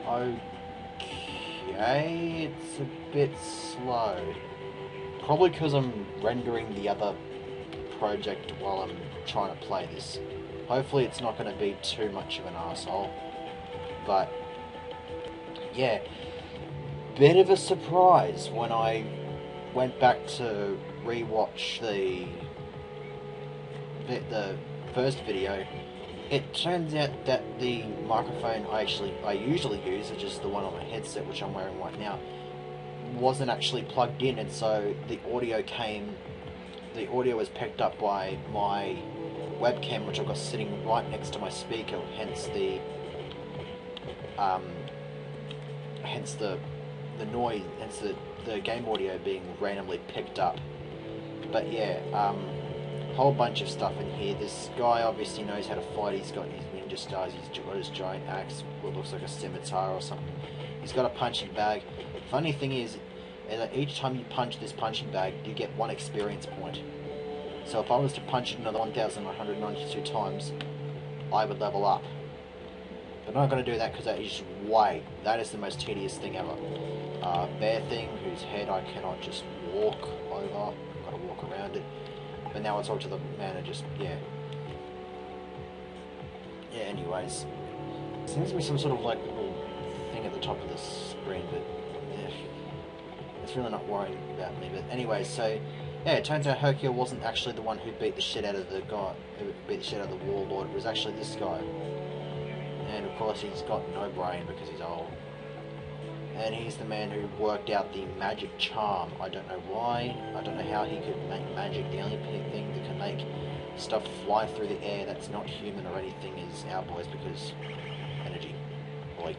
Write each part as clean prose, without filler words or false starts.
Okay, it's a bit slow. Probably because I'm rendering the other project while I'm trying to play this. Hopefully it's not going to be too much of an asshole. But, yeah. Bit of a surprise when I went back to rewatch the first video. It turns out that the microphone I usually use, which is the one on my headset, which I'm wearing right now, wasn't actually plugged in, and so the audio was picked up by my webcam, which I've got sitting right next to my speaker, hence the noise, hence the game audio being randomly picked up. But yeah, whole bunch of stuff in here. This guy obviously knows how to fight. He's got his ninja stars, he's got his giant axe, what looks like a scimitar or something. He's got a punching bag. Funny thing is that each time you punch this punching bag, you get 1 experience point. So if I was to punch it another 1,192 times, I would level up. But I'm not going to do that because that is the most tedious thing ever. Bear thing, whose head I cannot just walk over. I've got to walk around it. But now it's all to the man and just, yeah. Yeah, anyways. Seems to be some sort of like little thing at the top of the screen, but yeah, it's really not worrying about me. But anyways, so yeah, it turns out Hercule wasn't actually the one who beat the shit out of the guy, who beat the shit out of the warlord. It was actually this guy. And of course he's got no brain because he's old. And he's the man who worked out the magic charm. I don't know why. I don't know how he could make magic. The only thing that can make stuff fly through the air that's not human or anything is our boys, because energy. Boy.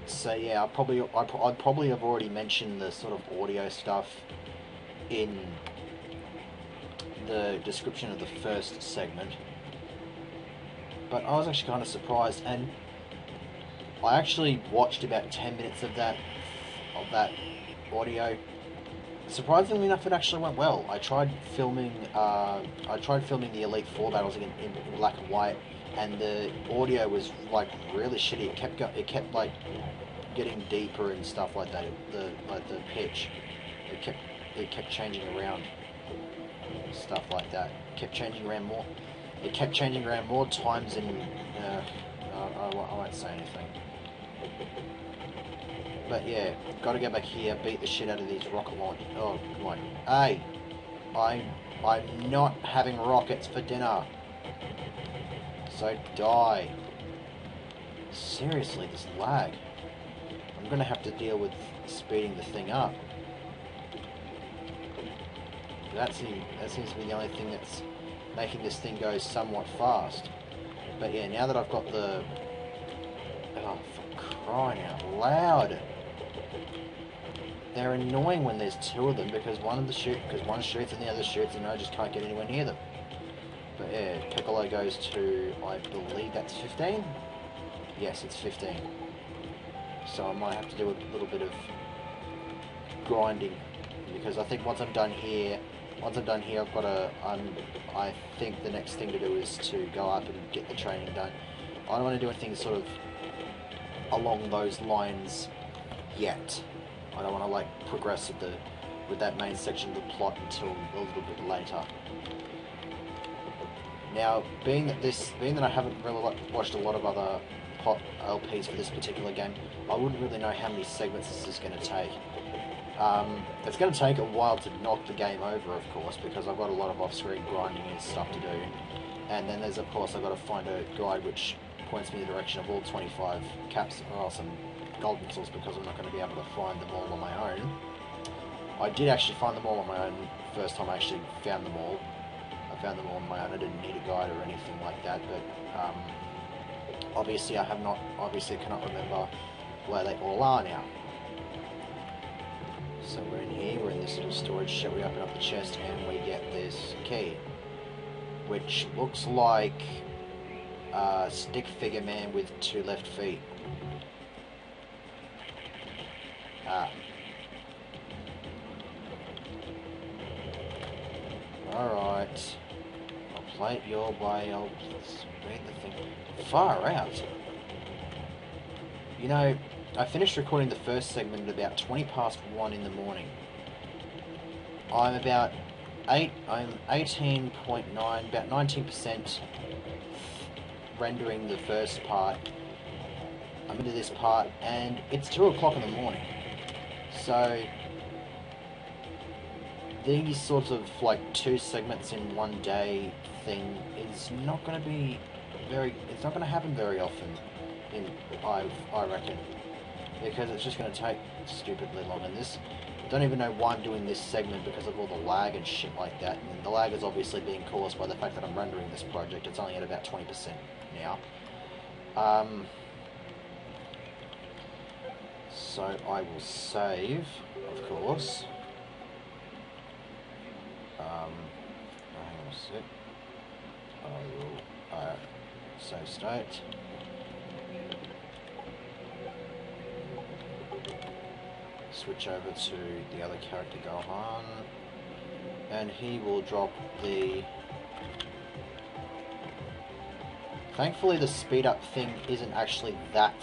So yeah, I'd probably have already mentioned the sort of audio stuff in the description of the first segment. But I was actually kind of surprised, and I actually watched about 10 minutes of that audio. Surprisingly enough, it actually went well. I tried filming the Elite Four battles in black and white, and the audio was like really shitty. It kept like getting deeper and stuff like that. The pitch, it kept changing around, stuff like that. Kept changing around more. It kept changing around more times in. I won't say anything. But yeah, gotta go back here, beat the shit out of these rocket launch. Oh, come on. Hey! I'm not having rockets for dinner. So die. Seriously, this lag. I'm gonna have to deal with speeding the thing up. That seems to be the only thing that's making this thing go somewhat fast. But yeah, now that I've got the... Oh, for crying out loud! They're annoying when there's 2 of them, because one shoots and the other shoots, and I just can't get anywhere near them. But yeah, Piccolo goes to, I believe that's 15? Yes, it's 15. So I might have to do a little bit of grinding, because I think once I'm done here, I've got to, I think the next thing to do is to go up and get the training done. I don't want to do anything sort of along those lines yet. I don't want to like progress with that main section of the plot until a little bit later. Now, being that I haven't really watched a lot of other LPs for this particular game, I wouldn't really know how many segments this is going to take. It's going to take a while to knock the game over, of course, because I've got a lot of off-screen grinding and stuff to do. And then there's, of course, I've got to find a guide which points me in the direction of all 25 caps, or some gold pixels, because I'm not going to be able to find them all on my own. I did actually find them all on my own the first time I actually found them all. I found them all on my own. I didn't need a guide or anything like that, but obviously I cannot remember where they all are now. So we're in here, we're in this little storage shed. We open up the chest and we get this key, which looks like a stick figure man with 2 left feet. Alright. I'll play it your way, I'll read the thing. Far out. You know, I finished recording the first segment at about 20 past 1 in the morning. I'm 18.9, about 19% rendering the first part. I'm into this part, and it's 2 o'clock in the morning. So, these sorts of, like, 2 segments in one day thing is not going to be it's not going to happen very often, I reckon. Because it's just going to take stupidly long, and this, I don't even know why I'm doing this segment because of all the lag and shit like that, and the lag is obviously being caused by the fact that I'm rendering this project. It's only at about 20% now. So I will save, of course. Hang on a sec. I will save state. Switch over to the other character, Gohan, and he will drop the... Thankfully the speed up thing isn't actually that...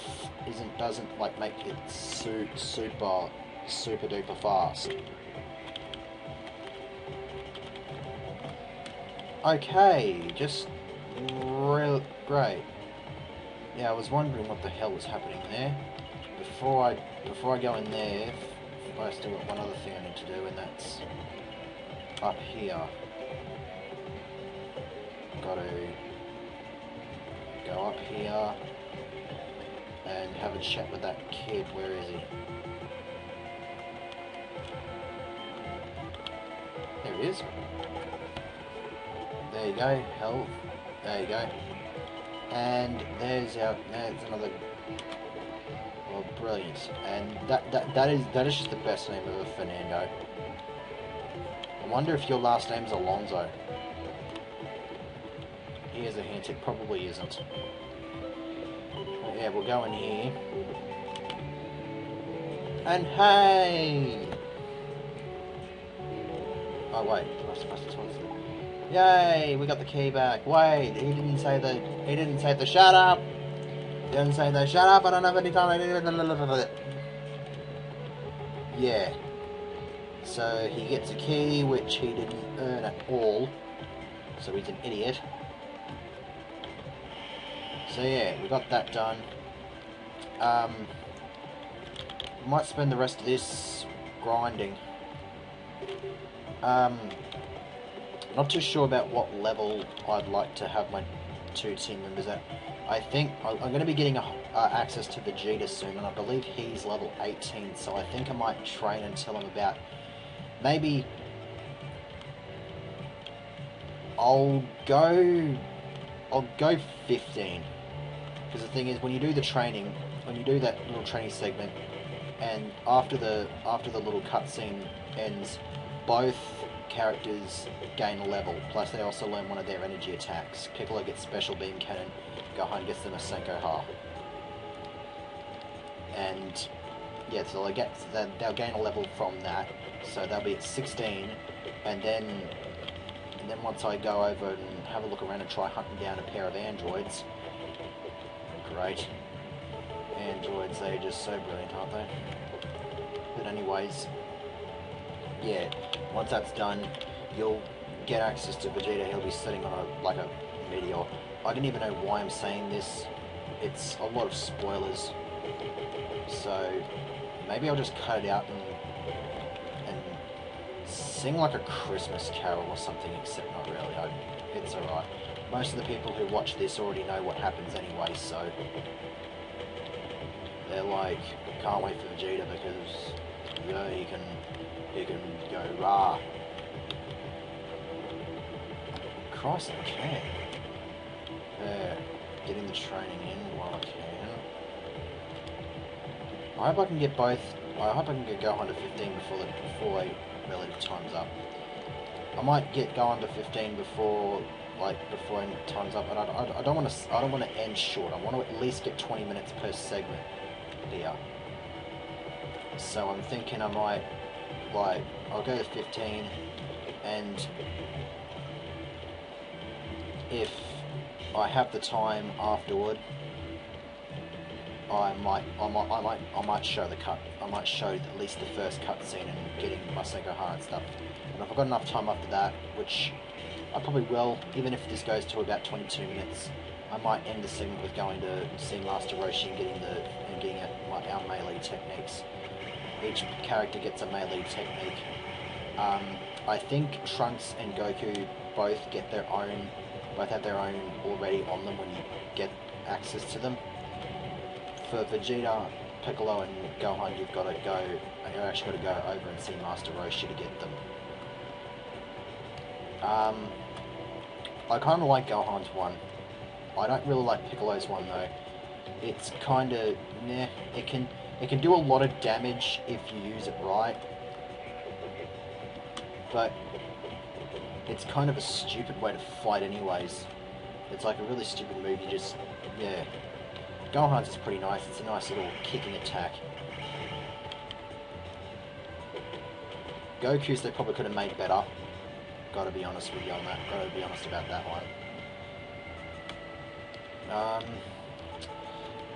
doesn't like make it super duper fast. Okay, just real great. Yeah, I was wondering what the hell was happening there. Before I go in there, I still got one other thing I need to do, and that's up here. Gotta go up here and have a chat with that kid. Where is he? There he is. There you go, health. There you go. And there's another. Well, brilliant. And that is just the best name ever, Fernando. I wonder if your last name's Alonso. Here's a hint, it probably isn't. But yeah, we'll go in here. And hey! Oh wait, am I supposed to tell us? Yay, we got the key back. Wait, he didn't say the shut up! He didn't say the shut up, I don't have any time. Yeah. So he gets a key, which he didn't earn at all. So he's an idiot. So yeah, we got that done. Might spend the rest of this grinding. Not too sure about what level I'd like to have my 2 team members at. I think I'm going to be getting access to Vegeta soon, and I believe he's level 18, so I think I might train until I'm about... Maybe... I'll go 15. Because the thing is, when you do the training, when you do that little training segment, and after the little cutscene ends, both characters gain a level, plus they also learn one of their energy attacks. Piccolo gets Special Beam Cannon, Gohan gets the Masenko Ha. And yeah, so they'll gain a level from that, so they'll be at 16, and then once I go over and have a look around and try hunting down a pair of androids, great. Androids, they're just so brilliant, aren't they? But anyways, yeah, once that's done, you'll get access to Vegeta. He'll be sitting on a meteor. I don't even know why I'm saying this. It's a lot of spoilers. So maybe I'll just cut it out and sing like a Christmas carol or something, except not really. It's alright. Most of the people who watch this already know what happens anyway, so they're like, can't wait for Vegeta because, you know, he can go rah. Christ, I can. Getting the training in while I can. I hope I can get both. I hope I can get Gohan to 15 before relative time's up. I might get Gohan to 15 before time's up, but I don't want to end short. I want to at least get 20 minutes per segment here. So I'm thinking I might, I'll go to 15, and if I have the time afterward, I might show the cut. I might show at least the first cutscene and getting my Gohan and stuff. And if I've got enough time after that, which I probably will, even if this goes to about 22 minutes, I might end the segment with going to see Master Roshi and getting our melee techniques. Each character gets a melee technique. I think Trunks and Goku both have their own already on them when you get access to them. For Vegeta, Piccolo, and Gohan, you've actually got to go over and see Master Roshi to get them. I kind of like Gohan's one. I don't really like Piccolo's one though. It's kind of meh. It can do a lot of damage if you use it right, but it's kind of a stupid way to fight anyways. It's like a really stupid move. Yeah. Gohan's is pretty nice. It's a nice little kicking attack. Goku's they probably could have made better. Gotta be honest with you on that. Gotta be honest about that one.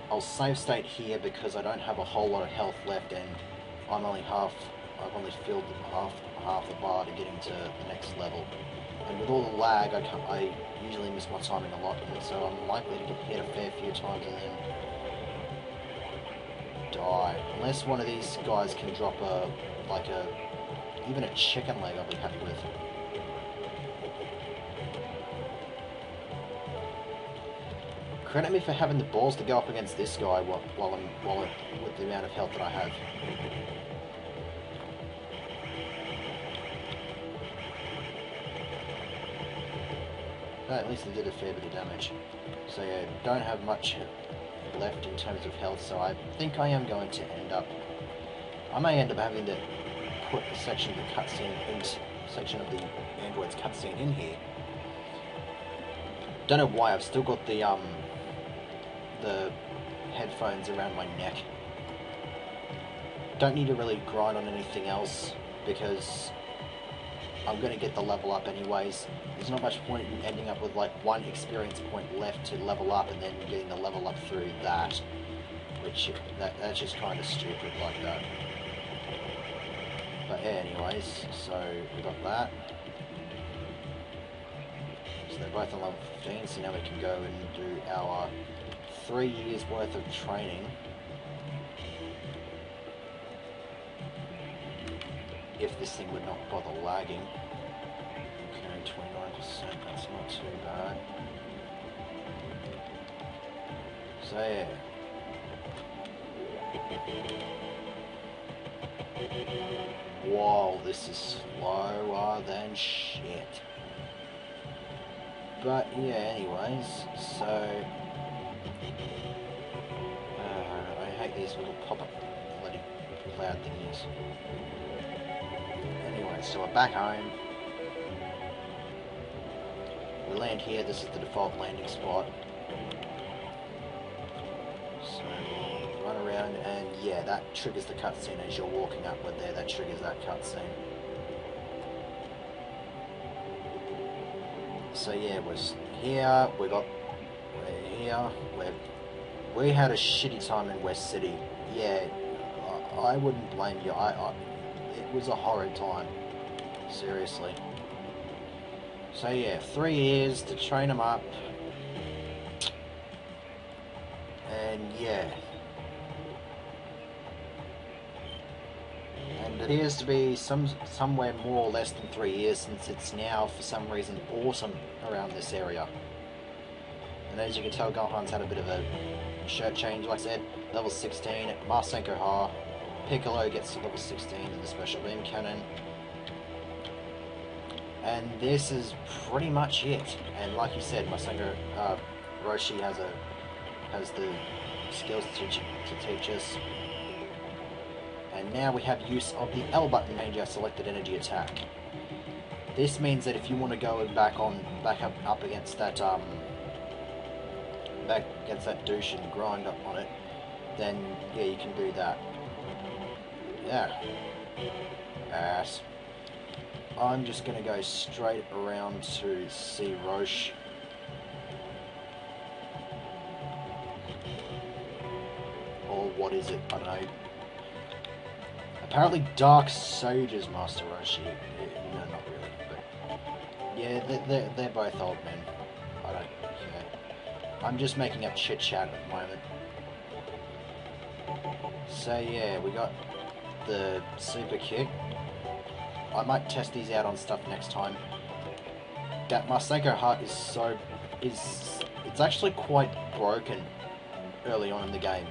I'll save state here because I don't have a whole lot of health left, and I've only filled half the bar to get into the next level. And with all the lag, I usually miss my timing a lot, and so I'm likely to get hit a fair few times and then die. Unless one of these guys can drop even a chicken leg, I'll be happy with. Credit me for having the balls to go up against this guy with the amount of health that I have. At least it did a fair bit of damage. So yeah, don't have much left in terms of health, so I think I am going to I may end up having to put a section of the android's cutscene in here. Don't know why, I've still got the headphones around my neck. Don't need to really grind on anything else because I'm going to get the level up anyways. There's not much point in ending up with like one experience point left to level up and then getting the level up through that. That's just kind of stupid like that. But yeah, anyways, so we got that. So they're both on level 15, so now we can go and do our 3 years worth of training. If this thing would not bother lagging. Okay, 29%, that's not too bad. So yeah. Whoa, this is slower than shit. But yeah, anyways, so I hate these little pop-up bloody cloud thingies. Anyway, so we're back home. We land here, this is the default landing spot. So we'll run around and yeah, that triggers the cutscene as you're walking upward there, that triggers that cutscene. So yeah, we're here, we're here, we had a shitty time in West City. Yeah, I wouldn't blame you, it was a horrid time, seriously. So yeah, 3 years to train them up, and yeah. And it appears to be somewhere more or less than 3 years since it's now, for some reason, autumn around this area. And as you can tell, Gohan's had a bit of a shirt change, like I said, level 16, Masenko Ha, Piccolo gets to level 16 in the Special Beam Cannon. And this is pretty much it. And like you said, Masenko Roshi has the skills to teach us. And now we have use of the L button to change our selected energy attack. This means that if you want to go back up against that douche and grind up on it, then yeah, you can do that. Yeah. Ass. I'm just gonna go straight around to see Roche. what is it? I don't know. Apparently Dark Sages, Master Roshi. No, not really, but yeah, they're both old men. I don't care. I'm just making up chit chat at the moment. So yeah, we got the super kick. I might test these out on stuff next time. That Masenko Heart it's actually quite broken early on in the game,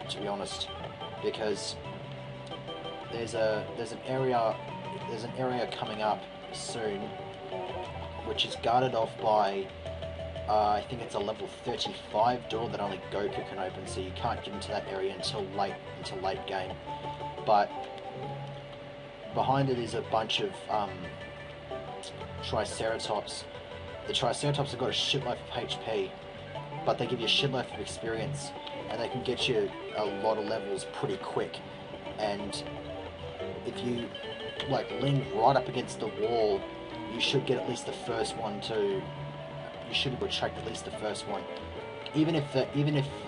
to be honest, because there's an area coming up soon which is guarded off by I think it's a level 35 door that only Goku can open, so you can't get into that area until late game. But behind it is a bunch of Triceratops. The Triceratops have got a shitload of HP, but they give you a shitload of experience, and they can get you a lot of levels pretty quick. And if you like lean right up against the wall, you should get at least the first one too. You should attract at least the first one. Even if for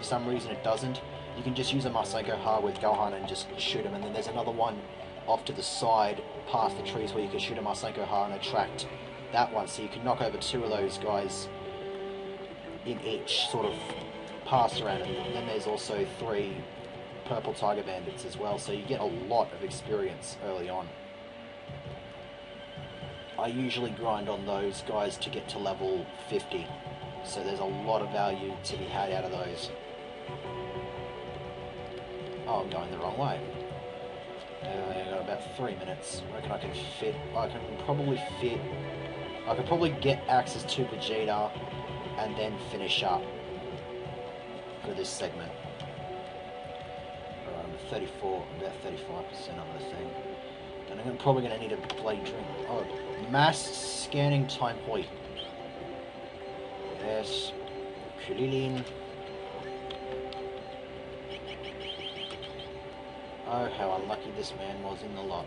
some reason it doesn't, you can just use a Masenko Ha with Gohan and just shoot him. And then there's another one off to the side, past the trees, where you can shoot a Masenko Ha and attract that one. So you can knock over 2 of those guys in each sort of pass around. And then there's also 3 purple tiger bandits as well. So you get a lot of experience early on. I usually grind on those guys to get to level 50, so there's a lot of value to be had out of those. Oh, I'm going the wrong way. I got about 3 minutes. I reckon I can probably get access to Vegeta and then finish up for this segment. I'm 34, about 35% on the thing. And I'm probably going to need a bloody drink. Oh, mass scanning time point. Yes. Krillin. Oh, how unlucky this man was in love.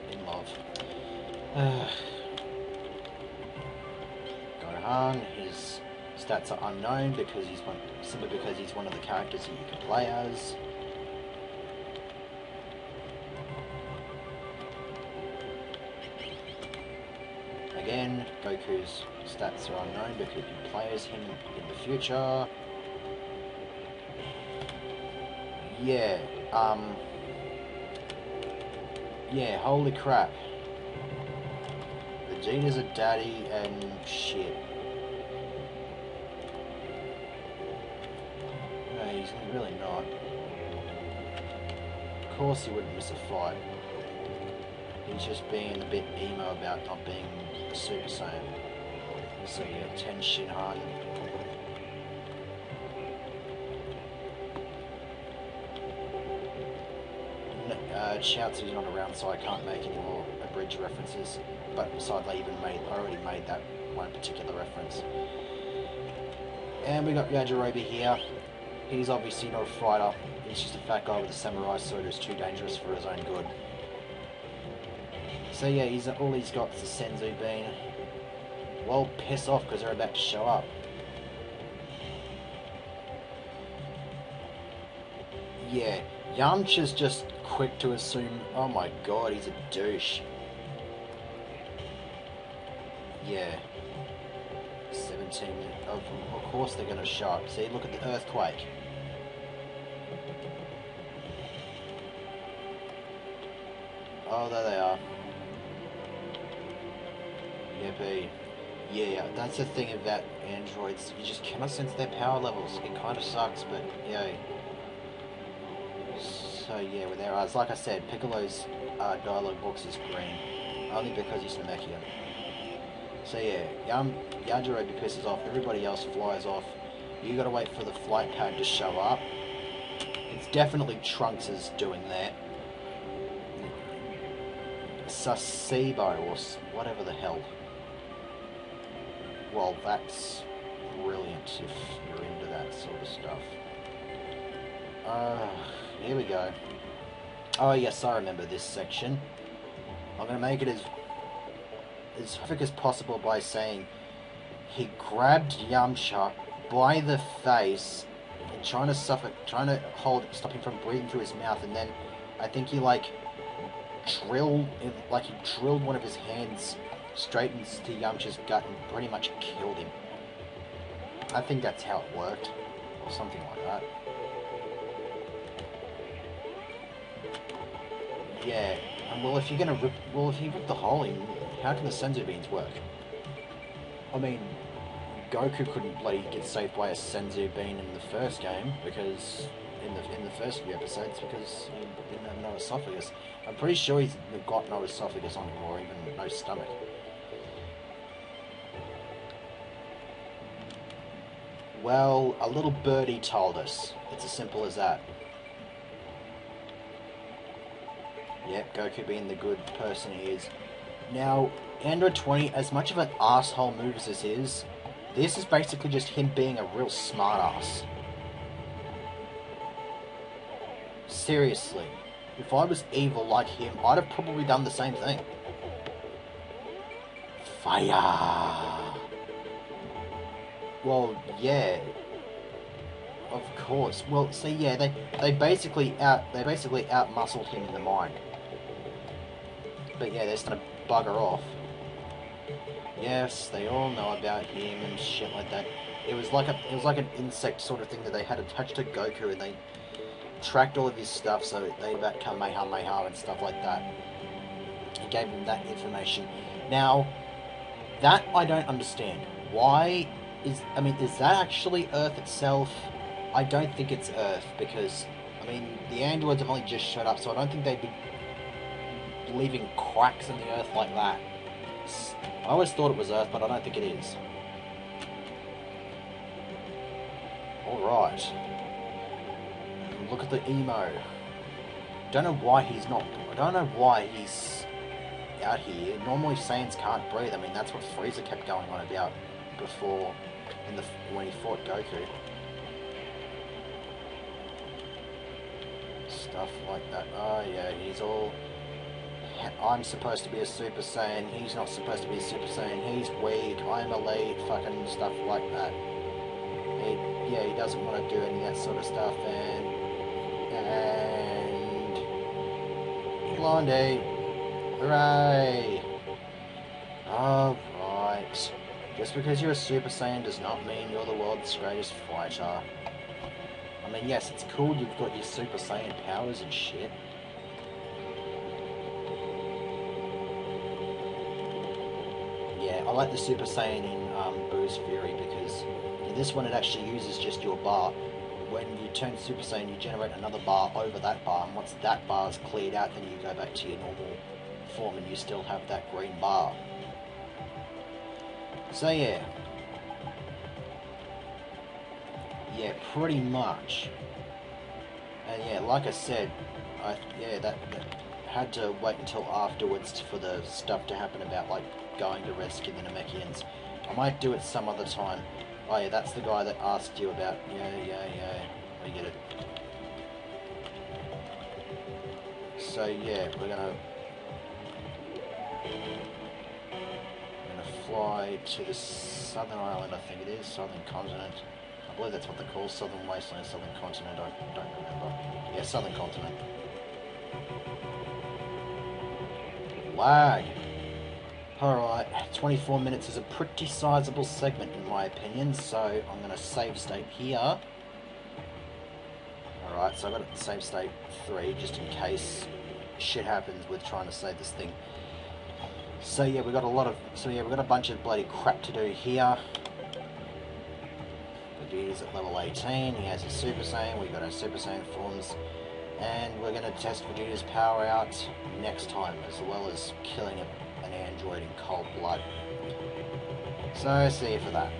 Gohan, his stats are unknown because simply because he's one of the characters that you can play as. Again, Goku's stats are unknown because you can play as him in the future. Yeah, yeah, holy crap. Vegeta's a daddy and shit. No, he's really not. Of course he wouldn't miss a fight. He's just being a bit emo about not being a Super Saiyan. So yeah, Ten Shinhan. Chaozu's not around, so I can't make any more abridged references. But besides, I already made that one particular reference. And we got Yajirobe here. He's obviously not a fighter. He's just a fat guy with a samurai sword who's too dangerous for his own good. So yeah, all he's got is a Senzu Bean. Well, piss off because they're about to show up. Yeah, Yamcha's just quick to assume, oh my god, he's a douche. Yeah. 17, of course they're going to show up. See, look at the earthquake. Oh, there they are. Yippee. Yeah, that's the thing about androids. You just cannot sense their power levels. It kind of sucks, but yay. So yeah, with their eyes, like I said, Piccolo's dialogue box is green, only because he's Namekian. So yeah, Yajirobe pisses off, everybody else flies off. You gotta wait for the flight pad to show up. It's definitely Trunks is doing that. Sasebo, or whatever the hell. Well, that's brilliant if you're into that sort of stuff. Here we go. Oh yes, I remember this section. I'm going to make it as quick as possible by saying he grabbed Yamcha by the face trying to stop him from breathing through his mouth, and then I think he drilled one of his hands straight into Yamcha's gut and pretty much killed him. I think that's how it worked, or something like that. Yeah, and well, if you rip the hole in, how can the senzu beans work? I mean, Goku couldn't bloody get saved by a senzu bean in the first game because in the first few episodes because he didn't have no esophagus. I'm pretty sure he's got no esophagus on him or even no stomach. Well, a little birdie told us. It's as simple as that. Yep, Goku being the good person he is. Now, Android 20, as much of an asshole move as this is basically just him being a real smartass. Seriously. If I was evil like him, I'd have probably done the same thing. Fire! Well, yeah. Of course. Well, see, yeah, they basically out-muscled him in the mind. But yeah, they're just gonna bugger off. Yes, they all know about him and shit like that. It was like an insect sort of thing that they had attached to Goku, and they tracked all of his stuff, so they about Kamehameha and stuff like that. It gave him that information. Now, that I don't understand. Why is that actually Earth itself? I don't think it's Earth, because, I mean, the androids have only just showed up, so I don't think they'd be leaving cracks in the Earth like that. I always thought it was Earth, but I don't think it is. Alright. Look at the emo. Don't know why he's out here. Normally Saiyans can't breathe. I mean, that's what Frieza kept going on about before, when he fought Goku. Stuff like that. Oh yeah, he's all... I'm supposed to be a Super Saiyan, he's not supposed to be a Super Saiyan, he's weak, I'm elite, fucking stuff like that. He doesn't want to do any of that sort of stuff, and Blondie, hooray! Alright, just because you're a Super Saiyan does not mean you're the world's greatest fighter. I mean, yes, it's cool you've got your Super Saiyan powers and shit. Yeah, I like the Super Saiyan in Boo's Fury, because in this one it actually uses just your bar. When you turn Super Saiyan, you generate another bar over that bar, and once that bar's cleared out, then you go back to your normal form and you still have that green bar. So yeah. Yeah, pretty much. And yeah, like I said, that had to wait until afterwards for the stuff to happen about, like, going to rescue the Namekians. I might do it some other time. Oh yeah, that's the guy that asked you about... Yeah. I get it. So yeah, we're gonna fly to the southern island, I think it is, southern continent. I believe that's what they call southern wasteland, southern continent, I don't remember. Yeah, southern continent. Lag! Alright, 24 minutes is a pretty sizable segment in my opinion, so I'm going to save state here. Alright, so I've got to save state 3 just in case shit happens with trying to save this thing. So yeah, we've got a bunch of bloody crap to do here. Vegeta's at level 18, he has his Super Saiyan, we've got our Super Saiyan forms. And we're going to test Vegeta's power out next time, as well as killing an android in cold blood. So, see you for that.